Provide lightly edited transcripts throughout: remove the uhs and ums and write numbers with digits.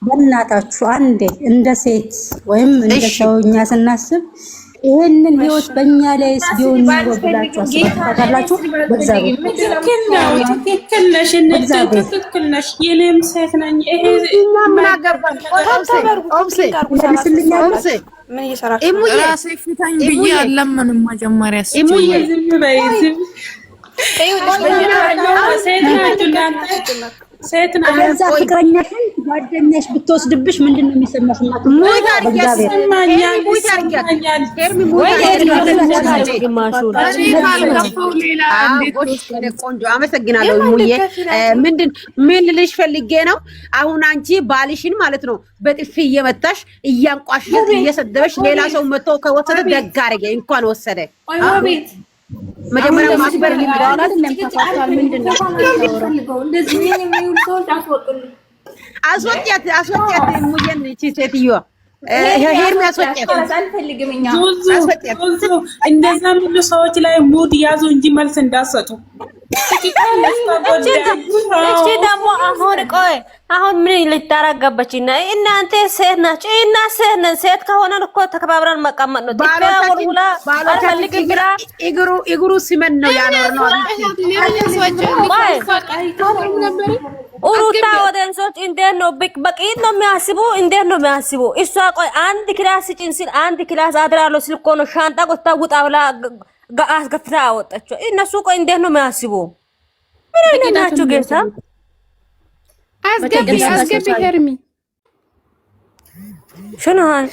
በእናታችሁ አንዴ እንደ ሴት ወይም እንደ ሰውኛ ስናስብ ይሄንን ህይወት በእኛ ላይስ ቢሆን ኑሮ ብላችሁ አስባችኋላችሁ? ትክክል ነሽ። የኔም ሴት ነኝ። ይሄ ምን አገባኝ? ምን እየሰራችሁ ነው? ራሴ ፍታኝ ብዬ አለምንም መጀመሪያ ሴት ከዛ ፍቅረኛሽን ጓደኛሽ ብትወስድብሽ ምንድን ነው የሚሰማሽ? ቆንጆ አመሰግናለሁ ሙዬ። ምን ልልሽ ፈልጌ ነው፣ አሁን አንቺ ባልሽን ማለት ነው በጥፊ እየመታሽ እያንቋሽሽ እየሰደበሽ ሌላ ሰው መጥቶ ከወሰደ ደግ አደረገ። እንኳን ወሰደ። መጀመሪያ ማስበር ሊምዳው አይደለም ተፋቷል። ምንድነው እንደዚህ የሚውል ሰው አስወጥያት ሙየን እቺ ሴትዮ ሄር የሚያስወጥያት አንፈልግምኛ እንደዛ ምን ሰዎች ላይ ሙድ ያዙ እንጂ መልስ እንዳሰጡ። እቺ ደግሞ አሁን ምን ልታረጋበችና እናንተ ሴት ናችሁ እና ሴት ከሆነ እኮ ተከባብረን መቀመጥ ነው። እግሩ ሲመን ነው ያኖር ነው። ኡሩታ ወደንሶች እንዴት ነው በቂት ነው የሚያስቡ? እንዴት ነው የሚያስቡ? እሷ ቆይ አንድ ክላስ ጭንሲል አንድ ክላስ አድራለሁ ሲል እኮ ነው ሻንጣ ቆጣ ውጣ ብላ አስገፍታ አወጣቸው። እነሱ ቆይ እንዴት ነው የሚያስቡ? ምን አይነት ናቸው ጌታ? አስገቢ ሄርሚ ሽናል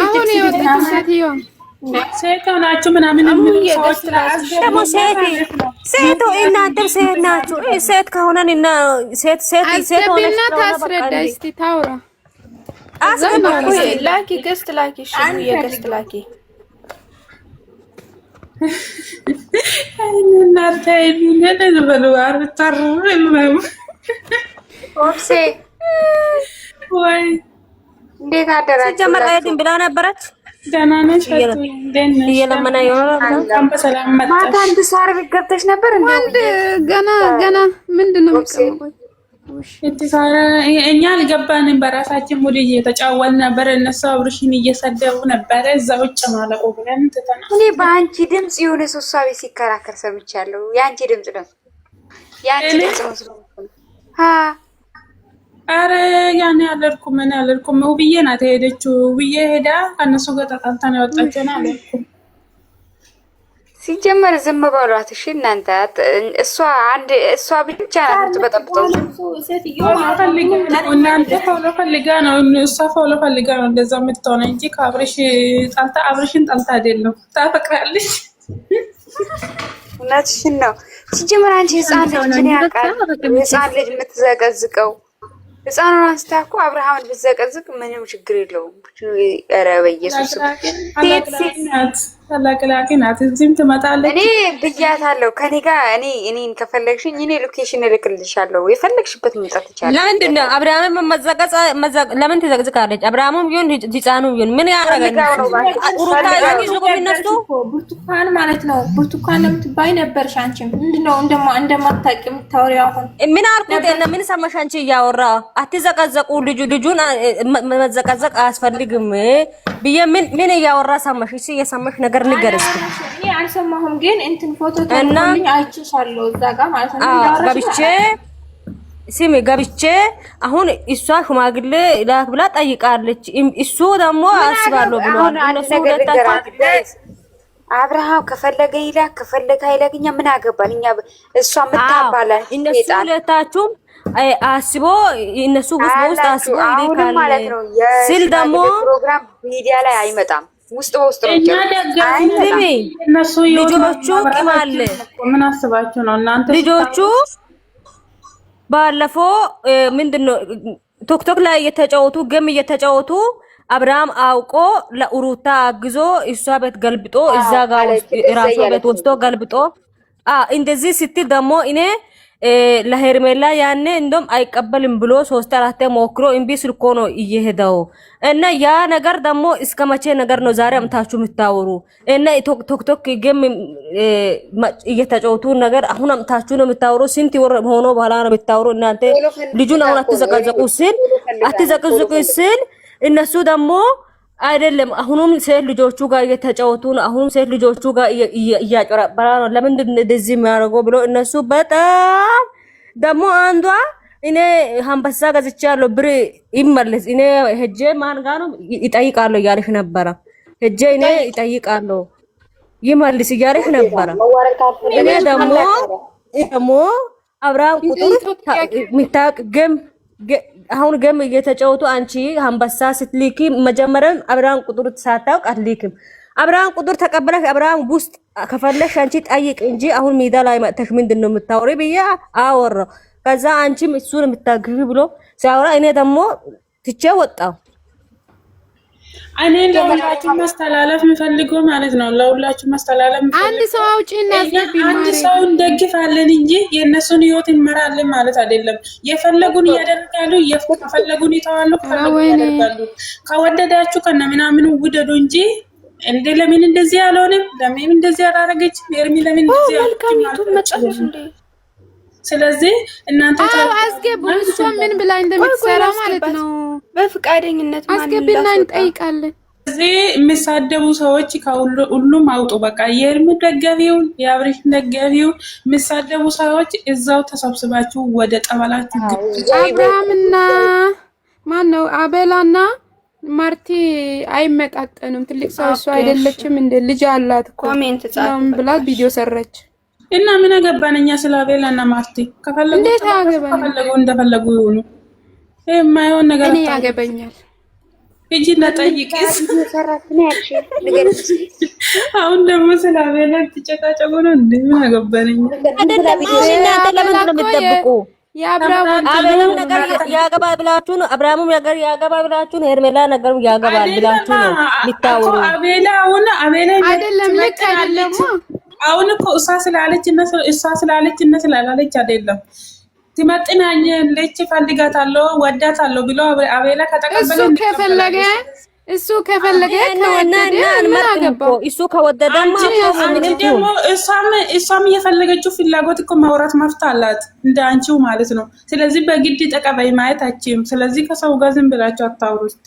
አሁን የወጣችው ሴትዮ ሴት ናችሁ ምናምን ደግሞ ሴት እናንተም ሴት ናችሁ። ሴት ከሆነን እና ሴት አስገቢና ታስረዳ እስቲ ታውራ ላኪ ገስት ላኪ የገስት ላኪ እናንተ የሚነን በሉ አርታሩ ነው ኦፕሴ ወይ እንዴት አደራችሁ? ጀመረ አይደን ብላ ነበረች። ደህና ነሽ? እየለመና ይሆናል። በሰላም መጣሽ? ማታ አንድ ሳር ገብተሽ ነበር እንዴ? አንድ ገና ምንድነው የሚቀመጠው? እኛ አልገባንም። በራሳችን ሙድ እየተጫወትን ነበር። እነሱ አብርሽን እየሰደቡ ነበረ። እዛ ውጭ ማለቁ ብለን ትተና እኔ በአንቺ ድምጽ የሆነ ሶሳቤ ሲከራከር ሰምቻለሁ። የአንቺ ድምጽ ነው አረ ያኔ አለልኩም ምን አለልኩም። ውብዬ ናት የሄደችው። ውብዬ ሄዳ ከእነሱ ጋር ተጣልተን ያወጣቸው ነው አለልኩም። ሲጀመር ዝም በሏት እሺ እናንተ። እሷ ብቻ ናት በጠብጠው እናንተ ፎሎ ፈልጋ ነው እሷ ፎሎ ፈልጋ ነው እንደዛ የምትሆነ እንጂ ከአብርሽ ጣልታ አብርሽን ጣልታ አይደለም። ታፈቅራለች። እውነትሽን ነው። ሲጀመር አንቺ ህፃን ልጅ ምን ያውቃል? ህፃን ልጅ የምትዘቀዝቀው ህፃኑን አንስታ እኮ አብርሃምን ብትዘቀዝቅ ምንም ችግር የለውም። ኧረ በኢየሱስ ተላቅላቂ ናት። እዚህም ትመጣለች። እኔ ብያታለሁ ከኔ ጋር እኔን ከፈለግሽኝ እኔ ሎኬሽን እልክልሻለሁ። የፈለግሽበት መምጣት ይቻላል። ለምንድን ነው አብርሃምን ለምን ትዘቅዝቃለች? አብርሃምም ቢሆን ህፃኑም ቢሆን ምን ያደርጋል? ሩታ ይነሱ ብርቱካን ማለት ነው። ብርቱካን ለምትባይ ነበርሽ አንቺም። ምንድነው እንደማታውቂ የምታወሪው? አሁን ምን አልኩት? ምን ሰማሽ አንቺ እያወራ አትዘቀዘቁ። ልጁን መዘቀዘቅ አያስፈልግም ብዬ ምን እያወራ ሰማሽ? እሺ የሰማሽ ነገር ንገርስ። እኔ አልሰማሁም፣ ግን እንትን ፎቶ ተልኮልኝ አይቼሻለሁ እዛ ጋር ማለት ነው። ገብቼ አሁን እሷ ሽማግሌ ላክ ብላ ጠይቃለች። እሱ ደግሞ አስባለሁ ብሏል። እነሱ ሁለታቸው አብርሃም ከፈለገ ይላክ ከፈለገ አይላክ፣ እኛ ምን አገባን? እኛ እሷ ምታባላል እነሱ ሁለታችሁም አስቦ እነሱ ውስጥ አስቦ ይልካል ማለት ነው። ስል ደግሞ ፕሮግራም ሚዲያ ላይ አይመጣም። ውስጥ በውስጥ ነው ልጆቹ ቅማል። ምን አስባችሁ ነው እናንተ? ልጆቹ ባለፈው ምንድነው ቶክቶክ ላይ እየተጫወቱ አብርሃም አውቆ ለኡሩታ አግዞ እሷ ቤት ገልብጦ እዛ ጋር ራሱ ቤት ወስዶ ገልብጦ እንደዚህ ስትል ደግሞ እኔ ለሄርሜላ ያኔ እንደም አይቀበልም ብሎ 3-4 ሞክሮ እምቢ ስልኮ ነው እየሄደው እና ያ ነገር ደግሞ እስከ መቼ ነገር ነው ዛሬ አምታችሁ የምታወሩ እና ቶክቶክ ጌም እየተጫወቱ ነገር አሁን አምታችሁ ነው የምታወሩ ስንት ወር ሆኖ በኋላ ነው የምታወሩ እናንተ ልጁን አሁን አትዘቀዘቁ ሲል እነሱ ደግሞ አይደለም አሁንም ሴት ልጆቹ ጋር እየተጫወቱ ነው አሁንም ሴት ልጆቹ ጋር እያጨረበራ ነው ለምንድን ነው እንደዚህ የሚያደርገው ብሎ እነሱ በጣም ደግሞ አንዷ እኔ አንበሳ ገዝቻለሁ ብር ይመለስ እኔ ሄጄ ማን ጋር ነው ይጠይቃለሁ እያለሽ ነበረ ሄጄ እኔ ይጠይቃለሁ ይመልስ እያለሽ ነበረ እኔ ደግሞ አብርሃም ቁጥር ሚታቅ አሁን ገም እየተጫወቱ አንቺ አንበሳ ስትልኪ መጀመሪያ አብርሃም ቁጥር ሳታውቅ አትልኪም አብርሃም ቁጥር ተቀበለሽ አብርሃም ውስጥ ከፈለሽ አንቺ ጠይቅ እንጂ አሁን ሜዳ ላይ መጥተሽ ምንድነው የምታወሪ ብዬ አወራው ከዛ አንቺም እሱን የምታግዢ ብሎ ሲያወራ እኔ ደግሞ ትቼ ወጣው እኔ ለሁላችሁ ማስተላለፍ የምፈልገው ማለት ነው ለሁላችሁ ማስተላለፍ የምፈልገው አንድ ሰው አውጪና አስገቢ አንድ ሰው እንደግፋለን እንጂ የነሱን ህይወት እንመራለን ማለት አይደለም የፈለጉን ያደርጋሉ የፈለጉን ይተዋሉ ያደርጋሉ ከወደዳችሁ ከነምናምን ውደዱ እንጂ እንደ ለምን እንደዚህ ያልሆነም ለምን እንደዚህ ያላረገች ኤርሚ ለምን እንደዚህ ያልሆነች ስለዚህ እናንተ አስገቡ እሷ ምን ብላ እንደምትሰራ ማለት ነው በፍቃደኝነት አስገቢና እንጠይቃለን እዚህ የሚሳደቡ ሰዎች ከሁሉም አውጡ በቃ የኤርሚ ደጋፊው የአብሪሽ ደጋፊው የሚሳደቡ ሰዎች እዛው ተሰብስባችሁ ወደ ጠበላችሁ አብርሃምና ማን ነው አቤላና ማርቲ አይመጣጠኑም ትልቅ ሰው እሷ አይደለችም እንደ ልጅ አላት ኮሜንት ጻፍ ብላ ቪዲዮ ሰራች እና ምን አገባነኛ ስለ አቤላና ማርቲ ከፈለጉ እንደፈለጉ ይሁኑ የማይሆን ነገር እኔ ያገበኛል እጂ ለጠይቅስ አሁን ደግሞ ስለ አቤላ ትጨቃጨቁ ነው እንዴ ምን አገባነኛ አይደለም እናንተ ለምን ነው የምትጠብቁ አብርሃም ነገር ያገባ ብላችሁ ነው አብርሃም ነገር ያገባ ብላችሁ ነው ሄርሜላ ነገር ያገባ ብላችሁ ነው ልታወሩ አቤላ አይደለም ልክ አይደለም አሁን እኮ እሷ ስላለች እና ስላላለች አይደለም ትመጥናኛለች ፈልጋታለሁ ወዳታለሁ ብሎ አቤላ ከተቀበለ እሱ ከፈለገ እሱ ከወደደማ ምንም ደግሞ እሷም የፈለገችው ፍላጎት እኮ ማውራት መፍት አላት እንደ አንቺው ማለት ነው ስለዚህ በግድ ተቀበይ ማለት አችም ስለዚህ ከሰው ጋር ዝም ብላችሁ አታውሩ እስቲ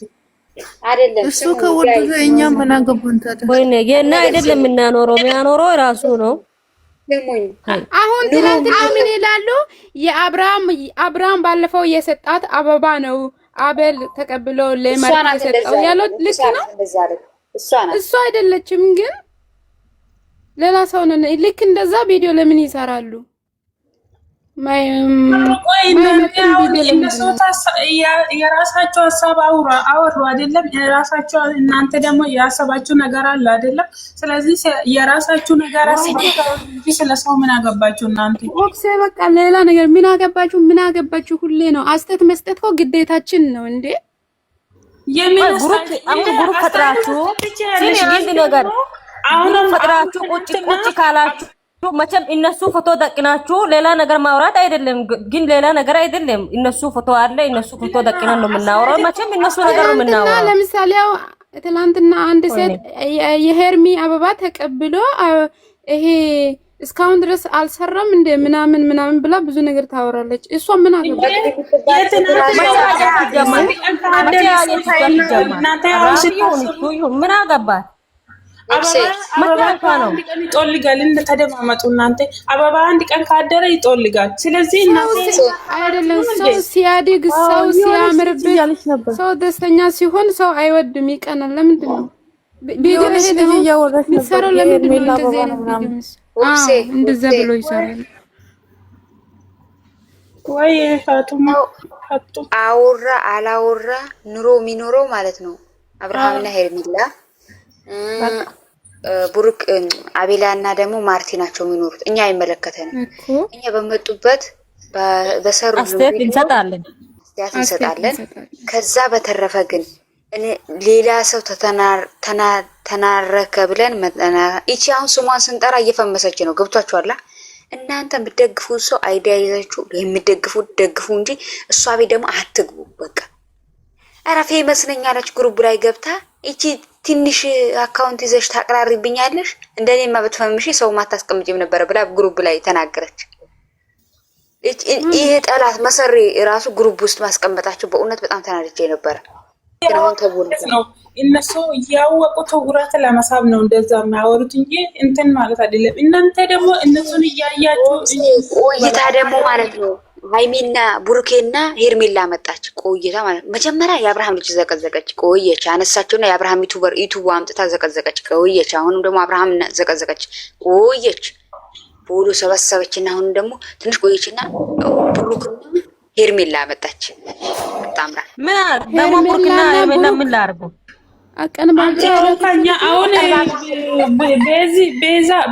አይደለም እሱ ከወደደ እኛ ምን አገባን ታዲያ ወይኔ የና አይደለም የሚያኖረው ራሱ ነው አሁን ትናንትና ምን ይላሉ የአብርሃም ባለፈው የሰጣት አበባ ነው አቤል ተቀብሎ ለማርያም የሰጠው ያለው ልክ ነው እሷ አይደለችም ግን ሌላ ሰው ነው ልክ እንደዛ ቪዲዮ ለምን ይሰራሉ የራሳቸው ሀሳብ አወሩ አይደለም የራሳቸው እናንተ ደግሞ ያሰባችሁ ነገር አለ አይደለም ስለዚህ የራሳችሁ ነገር አስባችሁ ስለሰው ምን አገባችሁ እናንተ ኦክሴ በቃ ሌላ ነገር ምን አገባችሁ ሁሌ ነው አስተት መስጠት እኮ ግዴታችን ነው እንዴ ግሩፕ ፈጥራችሁ ትንሽ ግንድ ነገር አሁን ፈጥራችሁ ቁጭ ካላችሁ መቼም እነሱ ፎቶ ደቅናችሁ ሌላ ነገር ማውራት አይደለም ግን ሌላ ነገር አይደለም እነሱ ፎቶ አለ እነሱ ፎቶ ደቅነን ነው የምናወራው መቼም እነሱ ነገር ነው የምናወራው ለምሳሌ ትላንትና አንድ ሴት የሄርሚ አበባ ተቀብሎ ይሄ እስካሁን ድረስ አልሰራም እንደ ምናምን ብላ ብዙ ነገር ታወራለች እሷ ምን አገባች ምን አገባች ይጦልጋል እንደተደማመጡ እናንተ አበባ አንድ ቀን ካደረ ይጦልጋል ስለዚህ እናንተ አይደለም ሰው ሲያድግ ሰው ሲያምርበት ሰው ደስተኛ ሲሆን ሰው አይወድም ይቀናል ለምንድን ነው ቢሆን እያወራሽ ነበር ለምን እንደዛ ብሎ ይሰራል ወይ ፋጡማ አውራ አላውራ ኑሮ የሚኖረው ማለት ነው አብርሃምና ሄርሜላ ብሩክ አቤላ እና ደግሞ ማርቲ ናቸው የሚኖሩት እኛ አይመለከተንም እኛ በመጡበት በሰሩ እንሰጣለን ከዛ በተረፈ ግን እኔ ሌላ ሰው ተናረከ ብለን መጠና እቺ አሁን ስሟን ስንጠራ እየፈመሰች ነው ገብቷችኋል እናንተ የምትደግፉ ሰው አይዲያ ይዛችሁ የምትደግፉት ደግፉ እንጂ እሷ ቤት ደግሞ አትግቡ። በቃ ኧረ ፌመስ ነኝ አለች ግሩፕ ላይ ገብታ እቺ ትንሽ አካውንት ይዘሽ ታቀራሪብኛለሽ እንደኔማ በተፈምሽ ሰው ማታስቀምጪም ነበር ብላ ግሩፕ ላይ ተናገረች። ይሄ ጠላት መሰሪ ራሱ ግሩፕ ውስጥ ማስቀመጣቸው በእውነት በጣም ተናድጄ ነበር። ግን ተቦልኩ ነው እነሱ ያወቁት ውራት ለማሳብ ነው እንደዛ የሚያወሩት እንጂ እንትን ማለት አይደለም። እናንተ ደግሞ እነሱን ያያችሁ ቆይታ ደግሞ ማለት ነው ሃይሚና ቡርኬና ሄርሜላ መጣች። ቆይታ ማለት መጀመሪያ የአብርሃም ልጅ ዘቀዘቀች ቆየች፣ አነሳቸውና የአብርሃም ዩቲዩብ አምጥታ ዘቀዘቀች ቆየች። አሁንም ደግሞ አብርሃም ዘቀዘቀች ቆየች። ቦሎ ሰበሰበችና አሁን ደግሞ ትንሽ ቆየችና ቡሩክና ሄርሜላ መጣች። ታምራ ምን ደግሞ ቡርክና ሄርሜላ ምን ላርጉ አቀንባኛ አሁን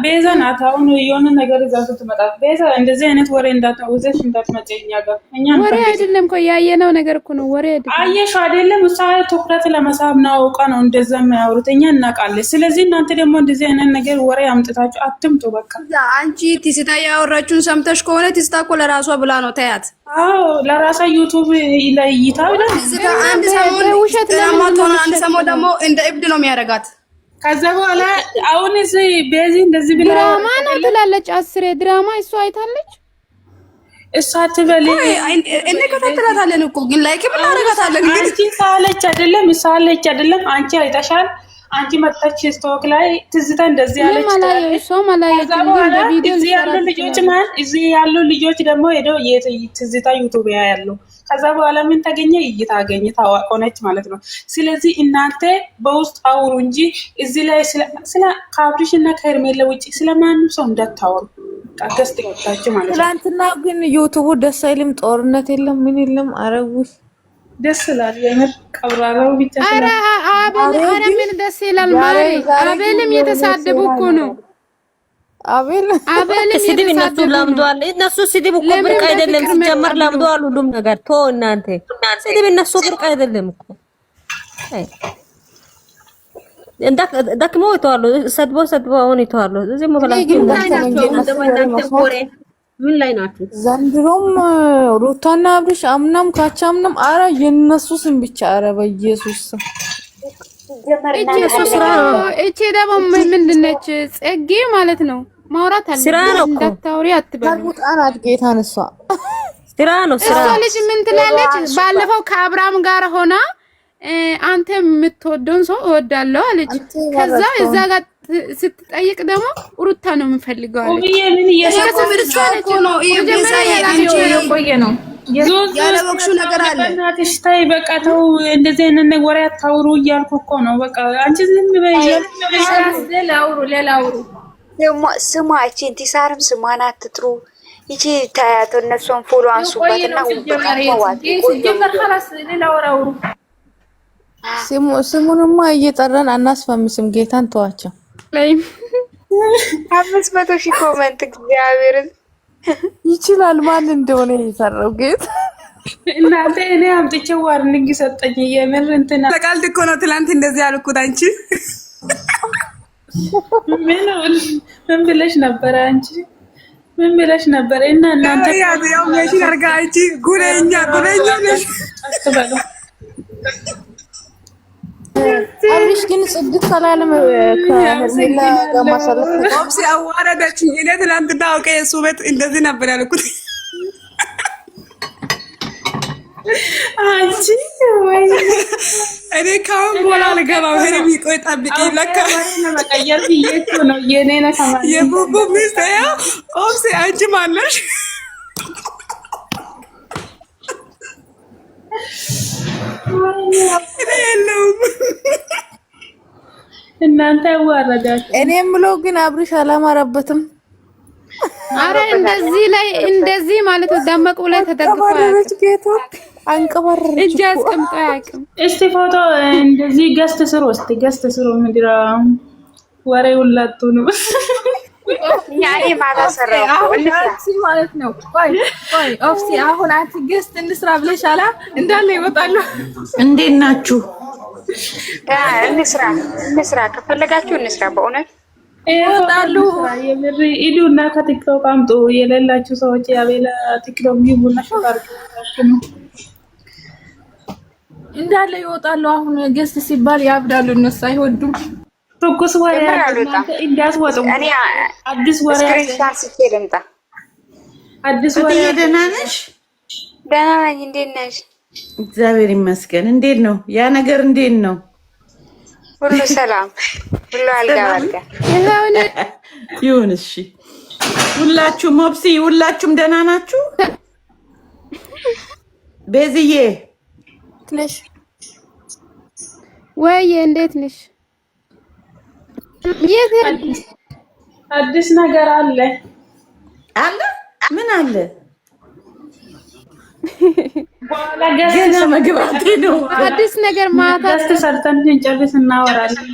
ቤዛ ናት። አሁን የሆነ ነገር እዛው ትመጣ ቤዛ እንደዚህ አይነት ወሬ እንዳታውዘሽ እንዳትመጪኛ ጋር እኛ ወሬ አይደለም እኮ ያየነው ነገር እኮ ነው። ወሬ አይደለም አየሽ አይደለም። እሷ ትኩረት ለመሳብ ነው አውቃ ነው እንደዛ የሚያወሩት፣ እኛ እናውቃለን። ስለዚህ እናንተ ደግሞ እንደዚህ አይነት ነገር ወሬ አምጥታችሁ አትምጡ። በቃ አንቺ ትስታ ያወራችሁን ሰምተሽ ከሆነ ትስታ እኮ ለራሷ ብላ ነው ታያት። አዎ ለራሷ ዩቲዩብ ላይ ይታውላ አንድ ሰሞን ውሸት ለማቶና አንድ ሰሞን ደግሞ እንደ እብድ ነው የሚያረጋት። ከዛ በኋላ አሁን እዚህ ቤዚ እንደዚህ ብላ ድራማ ነው ትላለች። 10 ድራማ እሷ አይታለች። እሷ ትበል እንከታተላታለን እኮ ግን ላይክ ብናረጋታለን። ግን አንቺ ሳለች አይደለም ሳለች አይደለም አንቺ አይተሻል። አንቺ መጣች ስቶክ ላይ ትዝታ እንደዚህ ያለች ማለት ነው ማለት ነው። በቪዲዮ እዚህ ያሉ ልጆች ደግሞ ሄደው ትዝታ ዩቲዩብ ያያሉ። ከዛ በኋላ ምን ተገኘ? እይታ አገኘ፣ ታዋቂ ሆነች ማለት ነው። ስለዚህ እናንተ በውስጥ አውሩ እንጂ እዚህ ላይ ስለ ካብሪሽ እና ከሄርሜላ ውጪ ስለማንም ሰው እንዳታወሩ። ቀስት ይወጣችሁ ማለት ነው። ትናንትና ግን ዩቲዩብ ደስ አይልም፣ ጦርነት የለም ምን የለም። አረው ደስ ይላል የምር ቀብራራው ብቻ አረ አረ ምን ደስ ይላል ማለት አቤልም የተሳደቡ እኮ ነው። አቤልም ስድብ እነሱ ለምደዋል። እነሱ ስድብ እኮ ብርቅ አይደለም ሲጀመር ለምደዋል ሁሉም ነገር። ቶ እናንተ ስድብ እነሱ ብርቅ አይደለም እኮ ደክሞ ይተዋሉ። ሰድቦ አሁን ይተዋሉ። እዚህ መብላችሁ ምን ላይ ናችሁ? ዘንድሮም ሩታና አብርሽ አምናም ካቻምናም አረ የነሱ ስም ብቻ አረ በኢየሱስ እቺ ደግሞ ምንድነች? ጽጌ ማለት ነው። ማውራት አለ ስራ ነው። እንዳታውሪ አትበሉ። ጣናት ጌታን እሷ ስራ ነው። ስራ ልጅ ምን ትላለች? ባለፈው ከአብርሃም ጋር ሆና አንተ የምትወደውን ሰው እወዳለሁ አለች። ከዛ እዛ ጋር ስትጠይቅ ደግሞ ሩታ ነው የምፈልገው አለች። ያለበክሹ ነገር አለ። እናትሽ ታይ በቃ ተው፣ እንደዚህ አይነት ወሬ አታውሩ እያልኩ እኮ ነው። በቃ አንቺ ዝም በይ። ሌላ አውሩ ደግሞ ስሟ እቺ እንቲሳርም ስሟን አትጥሩ። ይቺ ታያት እነሱን ፎሎ አንሱባትና ስሙንማ እየጠራን አናስፈምስም። ጌታን ተዋቸው። 500,000 ኮሜንት እግዚአብሔርን ይችላል ማን እንደሆነ የሰራው ጌታ እናንተ እኔ አምጥቼው ዋርኒንግ ሰጠኝ። የምር እንትና ተቃልድ እኮ ነው ትላንት እንደዚህ ያልኩት። አንቺ ምን ብለሽ ነበር? አንቺ ምን ብለሽ ነበር? እና እናንተ ያው መሽን አርጋ አንቺ ጉረኛ ነሽ አትበሉ። አብርሽ ግን ጽድቅ ሰላለም ከሄርሜላ ጋር ማሳለፍ ኦፕሲ አዋረደች። እኔ ትላንትና አውቄ የሱ ቤት እንደዚህ ነበር ያልኩት። አንቺ ወይ እኔ ካሁን በኋላ አልገባም። ሄርሚ ቆይ ጠብቂኝ። ለካ መቀየር ይየቱ ነው የኔ ነው ከማለት የቡቡ ሚስት ያው ኦፕሲ አንቺ ማለሽ እናንተ ያዋረዳችሁ። እኔ የምለው ግን አብርሽ አላማረበትም። አረ እንደዚህ ላይ እንደዚህ ማለት ደመቁ ላይ ተደግፏል። አንቀባረረች እጅ አስቀምጦ አያውቅም። እስቲ ፎቶ እንደዚህ ገስት ስሩ። እስቲ ገስት ስሩ። ምንድራ ወሬው ላጡ ነው ያኔ ማታሰራው ማለት ነው። ቆይ ኦፍሲ አሁን አንቺ ገስት እንስራ ብለሻላ እንዳለ ይወጣሉ። እንዴት ናችሁ? እንስራ ከፈለጋችሁ እንስራ። በእውነት ይወጣሉ። የምር ሂዱና ከቲክቶክ አምጡ የሌላችሁ ሰዎች የአቤላ ቲክቶክ ይቡና ሸፋርኩ እንዳለ ይወጣሉ። አሁን ገስት ሲባል ያብዳሉ። እነሱ አይወዱም። ትኩስ ወሬ እንዳትወጡ። አዲስ ወሬ ስክሪንሻት ልምጣ። አዲስ ወሬ። ደህና ነሽ? ደህና ነኝ። እንዴት ነሽ? እግዚአብሔር ይመስገን። እንዴት ነው ያ ነገር? እንዴት ነው? ሁሉ ሰላም፣ ሁሉ አልጋ ባልጋ ይሁን። እሺ ሁላችሁም ሞብሲ፣ ሁላችሁም ደህና ናችሁ? ቤዝዬ ነሽ ወይ? እንዴት ነሽ? አዲስ ነገር አለ አለ? ምን አለ? ገና መግባቴ ነው። አዲስ ነገር ማታ ሰርተን እንጨርስ እናወራለን።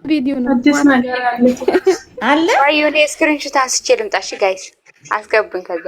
ቪዲዮ ነው። አዲስ ነገር አለ አለ። አይ የሆነ ስክሪንሾት አንስቼ ልምጣ። እሺ ጋይስ አስገቡኝ ከዛ